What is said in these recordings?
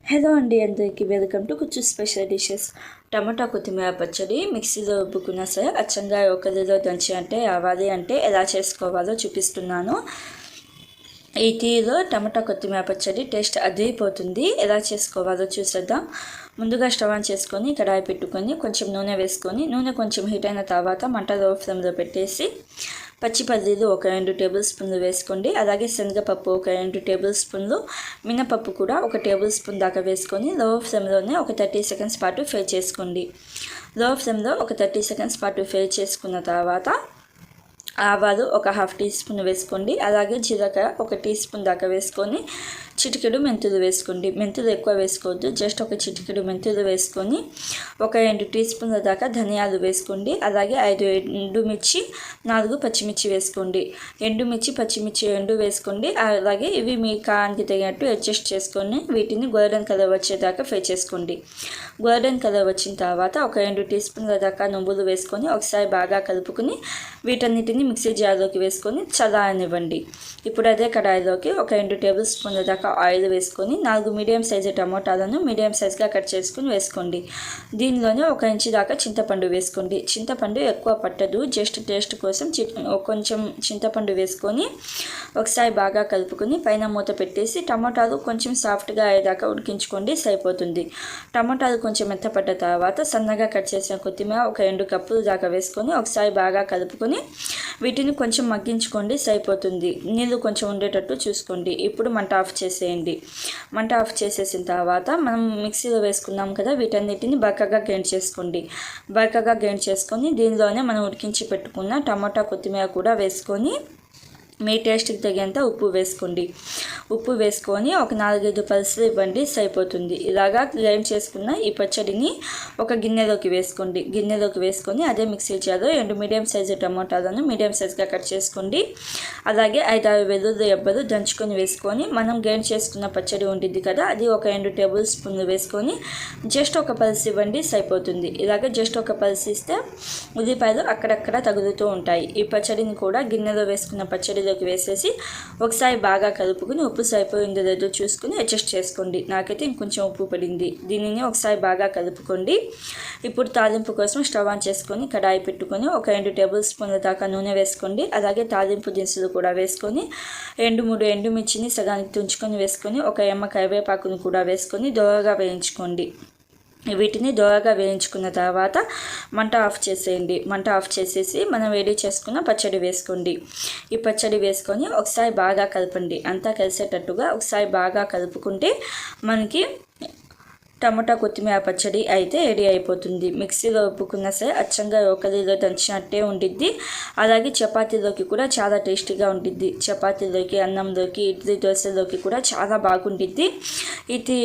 Hello అండి, అందరికీ welcome to కుచ్చు స్పెషల్ డిషెస్. టమాటా కొత్తిమీర పచ్చడి మిక్సీలో ఉప్పుకున్నా సరే అచ్చంగా ఒకరిలో దంచి అంటే రావాలి అంటే ఎలా చేసుకోవాలో చూపిస్తున్నాను. ఈ టీలో టమాటా కొత్తిమీర పచ్చడి టేస్ట్ అదిరిపోతుంది. ఎలా చేసుకోవాలో చూసేద్దాం. ముందుగా స్టవ్ ఆన్ చేసుకొని కడాయి పెట్టుకొని కొంచెం నూనె వేసుకొని నూనె కొంచెం హీట్ అయిన తర్వాత మంట లో ఫ్లేమ్లో పెట్టేసి పచ్చి పల్లీలు ఒక 2 టేబుల్ స్పూన్లు వేసుకోండి. అలాగే శనగపప్పు ఒక 2 టేబుల్ స్పూన్లు, మినపప్పు కూడా ఒక టేబుల్ స్పూన్ దాకా వేసుకొని లో ఫ్లేమ్లోనే ఒక 30 సెకండ్స్ పాటు ఫ్రై చేసుకోండి. లో ఫ్లేమ్లో ఒక 30 సెకండ్స్ పాటు ఫ్రై చేసుకున్న తర్వాత ఆవాలు ఒక హాఫ్ టీ స్పూన్ వేసుకోండి. అలాగే జీలకర్ర ఒక టీ స్పూన్ దాకా వేసుకొని చిటికెడు మెంతులు వేసుకోండి. మెంతులు ఎక్కువ వేసుకోవద్దు, జస్ట్ ఒక చిటికెడు మెంతులు వేసుకొని ఒక 2 టీ స్పూన్ల దాకా ధనియాలు వేసుకోండి. అలాగే 5 ఎండుమిర్చి, 4 పచ్చిమిర్చి వేసుకోండి. ఎండుమిర్చి పచ్చిమిర్చి 2 వేసుకోండి. అలాగే ఇవి మీ కారానికి తగినట్టు అడ్జస్ట్ చేసుకొని వీటిని గోల్డెన్ కలర్ వచ్చేదాకా ఫ్రై చేసుకోండి. గోల్డెన్ కలర్ వచ్చిన తర్వాత ఒక 2 టీ స్పూన్ల దాకా నువ్వులు వేసుకొని ఒకసారి బాగా కలుపుకొని వీటన్నిటిని మిక్సీ జార్లోకి వేసుకొని చల్లారనివ్వండి. ఇప్పుడు అదే కడాయిలోకి ఒక 2 టేబుల్ స్పూన్ల దాకా ఆయిల్ వేసుకొని 4 మీడియం సైజు టమోటాలను మీడియం సైజ్గా కట్ చేసుకుని వేసుకోండి. దీనిలోనే 1 ఇంచు దాకా చింతపండు వేసుకోండి. చింతపండు ఎక్కువ పట్టదు, జస్ట్ టేస్ట్ కోసం కొంచెం చింతపండు వేసుకొని ఒకసారి బాగా కలుపుకొని పైన మూత పెట్టేసి టమోటాలు కొంచెం సాఫ్ట్గా అయ్యేదాకా ఉడికించుకోండి, సరిపోతుంది. టమోటాలు కొంచెం మెత్తపడ్డ తర్వాత సన్నగా కట్ చేసిన కొత్తిమీర ఒక 2 కప్పులు దాకా వేసుకొని ఒకసారి బాగా కలుపుకొని వీటిని కొంచెం మగ్గించుకోండి, సరిపోతుంది. నీళ్ళు కొంచెం ఉండేటట్టు చూసుకోండి. ఇప్పుడు మంట ఆఫ్ చేసేయండి. మంట ఆఫ్ చేసేసిన తర్వాత మనం మిక్సీలో వేసుకున్నాం కదా, వీటన్నిటిని బరకగా గ్రైండ్ చేసుకోండి. బరకగా గ్రైండ్ చేసుకొని దీనిలోనే మనం ఉడికించి పెట్టుకున్న టమాటా కొత్తిమీర కూడా వేసుకొని మీ టేస్ట్కి తగినంత ఉప్పు వేసుకోండి. ఉప్పు వేసుకొని ఒక 4-5 పల్సులు ఇవ్వండి, సరిపోతుంది. ఇలాగా గ్రైండ్ చేసుకున్న ఈ పచ్చడిని ఒక గిన్నెలోకి వేసుకోండి. గిన్నెలోకి వేసుకొని అదే మిక్సీ జార్లో 2 మీడియం సైజు టమాటాలను మీడియం సైజుగా కట్ చేసుకోండి. అలాగే 5-6 వెల్లుల్లి రెబ్బలు దంచుకొని వేసుకొని మనం గ్రైండ్ చేసుకున్న పచ్చడి ఉంటుంది కదా, అది ఒక 2 టేబుల్ స్పూన్లు వేసుకొని జస్ట్ ఒక పల్స్ ఇవ్వండి, సరిపోతుంది. ఇలాగ జస్ట్ ఒక పల్స్ ఇస్తే ఉల్లిపాయలు అక్కడక్కడ తగులుతూ ఉంటాయి. ఈ పచ్చడిని కూడా గిన్నెలో వేసుకున్న పచ్చడి వేసేసి ఒకసారి బాగా కలుపుకుని ఉప్పు సరిపోయిందో లేదో చూసుకుని అడ్జస్ట్ చేసుకోండి. నాకైతే ఇంకొంచెం ఉప్పు పడింది. దీనిని ఒకసారి బాగా కలుపుకోండి. ఇప్పుడు తాలింపు కోసం స్టవ్ ఆన్ చేసుకొని కడాయి పెట్టుకొని ఒక 2 టేబుల్ స్పూన్ల దాకా నూనె వేసుకోండి. అలాగే తాలింపు దినుసులు కూడా వేసుకొని 2-3 ఎండుమిర్చిని సగానికి తుంచుకొని వేసుకొని ఒక ఎమ్మ కరివేపాకును కూడా వేసుకొని దోరగా వేయించుకోండి. వీటిని దోరగా వేయించుకున్న తర్వాత మంట ఆఫ్ చేసేయండి. మంట ఆఫ్ చేసేసి మనం వేడి చేసుకున్న పచ్చడి వేసుకోండి. ఈ పచ్చడి వేసుకొని ఒకసారి బాగా కలపండి. అంతా కలిసేటట్టుగా ఒకసారి బాగా కలుపుకుంటే మనకి టమాటా కొత్తిమీర పచ్చడి అయితే రెడీ అయిపోతుంది. మిక్సీలో ఉప్పుకున్నా సరే అచ్చంగా ఒకరిలో దంచినట్టే ఉండిద్ది. అలాగే చపాతీలోకి కూడా చాలా టేస్టీగా ఉంటుంది. చపాతీలోకి, అన్నంలోకి, ఇడ్లీ దోశలోకి కూడా చాలా బాగుంటుంది. ఇది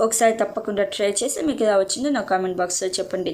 ఒకసారి తప్పకుండా ట్రై చేసి మీకు ఎలా వచ్చిందో నా కామెంట్ బాక్స్లో చెప్పండి.